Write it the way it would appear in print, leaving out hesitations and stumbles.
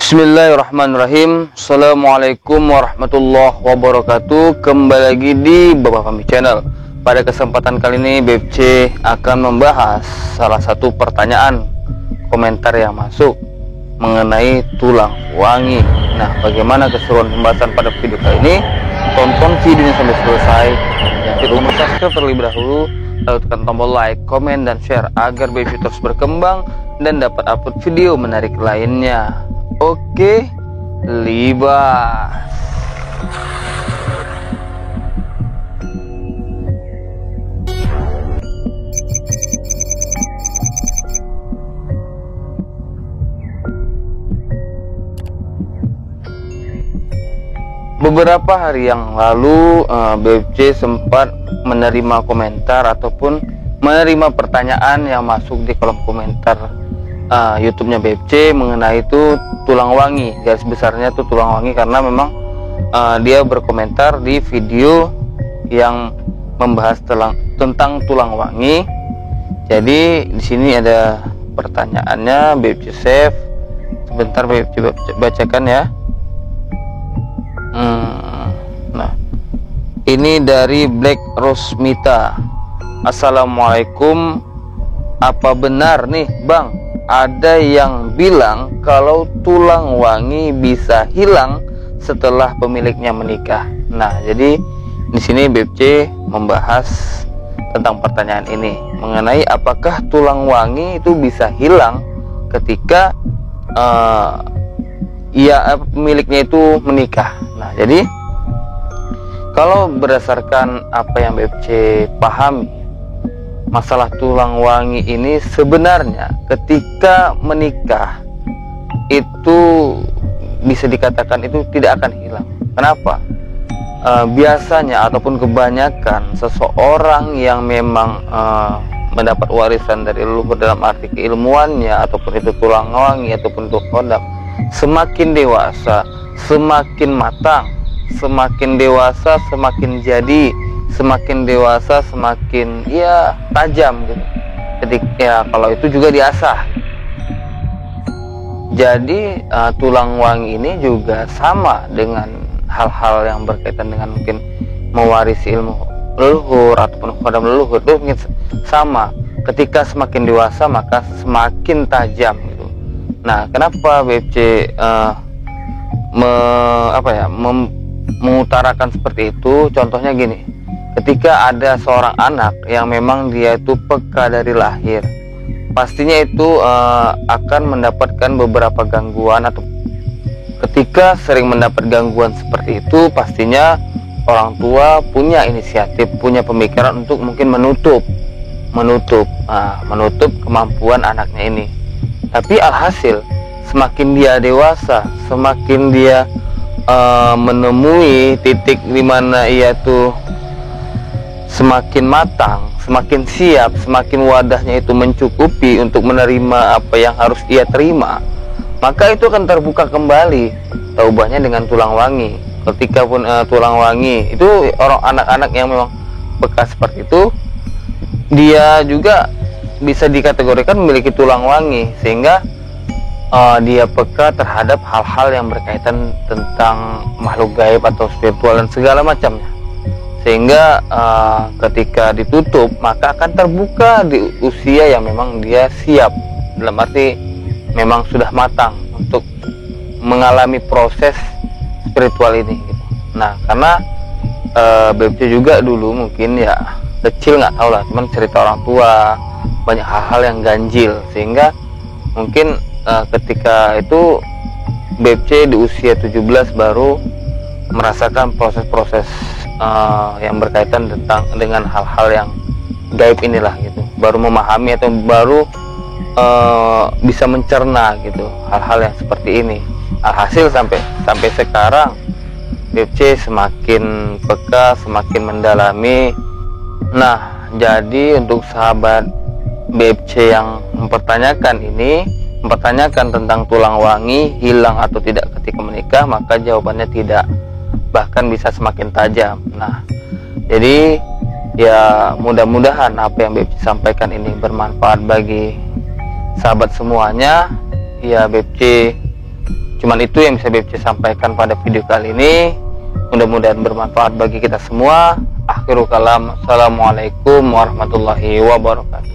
Bismillahirrahmanirrahim. Assalamualaikum warahmatullahi wabarakatuh. Kembali lagi di Bapak Fahmi Channel. Pada kesempatan kali ini BFC akan membahas salah satu pertanyaan komentar yang masuk mengenai tulang wangi. Nah, bagaimana keseruan pembahasan pada video kali ini? Tonton videonya sampai selesai. Jangan lupa subscribe terlebih dahulu, lalu tekan tombol like, komen, dan share agar BFC terus berkembang dan dapat upload video menarik lainnya. Oke, libas. Beberapa hari yang lalu BFC sempat menerima komentar ataupun menerima pertanyaan yang masuk di kolom komentar YouTube-nya BFC mengenai itu tulang wangi. Garis besarnya itu tulang wangi karena memang dia berkomentar di video yang membahas tentang tulang wangi. Jadi di sini ada pertanyaannya, BFC save. Sebentar BFC bacakan ya. Nah, ini dari Black Rosmita. Assalamualaikum. Apa benar nih Bang, ada yang bilang kalau tulang wangi bisa hilang setelah pemiliknya menikah? Nah, jadi di sini BFC membahas tentang pertanyaan ini mengenai apakah tulang wangi itu bisa hilang ketika pemiliknya itu menikah. Nah, jadi kalau berdasarkan apa yang BFC pahami, masalah tulang wangi ini sebenarnya ketika menikah itu bisa dikatakan itu tidak akan hilang. Kenapa? Biasanya ataupun kebanyakan seseorang yang memang mendapat warisan dari leluhur dalam arti keilmuannya ataupun itu tulang wangi ataupun itu kodam, semakin dewasa, semakin matang, semakin dewasa semakin jadi, semakin dewasa semakin tajam gitu. Ketika kalau itu juga diasah. Jadi tulang wangi ini juga sama dengan hal-hal yang berkaitan dengan mungkin mewarisi ilmu leluhur ataupun kodam leluhur, itu mungkin sama. Ketika semakin dewasa maka semakin tajam gitu. Nah, kenapa BFC mengutarakan seperti itu? Contohnya gini, ketika ada seorang anak yang memang dia itu peka dari lahir, pastinya itu akan mendapatkan beberapa gangguan. Atau ketika sering mendapat gangguan seperti itu, pastinya orang tua punya inisiatif, punya pemikiran untuk mungkin menutup kemampuan anaknya ini. Tapi alhasil semakin dia dewasa, semakin dia menemui titik dimana ia tuh semakin matang, semakin siap, semakin wadahnya itu mencukupi untuk menerima apa yang harus ia terima, maka itu akan terbuka kembali taubahnya dengan tulang wangi. Ketika pun tulang wangi itu orang anak-anak yang memang bekas seperti itu, dia juga bisa dikategorikan memiliki tulang wangi, sehingga dia peka terhadap hal-hal yang berkaitan tentang makhluk gaib atau spiritual dan segala macamnya. Sehingga ketika ditutup maka akan terbuka di usia yang memang dia siap, dalam arti memang sudah matang untuk mengalami proses spiritual ini gitu. Nah, karena BFC juga dulu mungkin ya kecil nggak tahu lah, cuman cerita orang tua banyak hal-hal yang ganjil, sehingga mungkin ketika itu BFC di usia 17 baru merasakan proses-proses yang berkaitan dengan hal-hal yang gaib inilah gitu, baru memahami atau baru bisa mencerna gitu hal-hal yang seperti ini. Alhasil sampai sekarang BFC semakin peka, semakin mendalami. Nah, jadi untuk sahabat BFC yang mempertanyakan tentang tulang wangi hilang atau tidak ketika menikah, maka jawabannya tidak, bahkan bisa semakin tajam. Nah, jadi ya mudah-mudahan apa yang BFC sampaikan ini bermanfaat bagi sahabat semuanya. Ya, BFC Cuman itu yang bisa BFC sampaikan pada video kali ini. Mudah-mudahan bermanfaat bagi kita semua. Akhirul kalam. Assalamualaikum warahmatullahi wabarakatuh.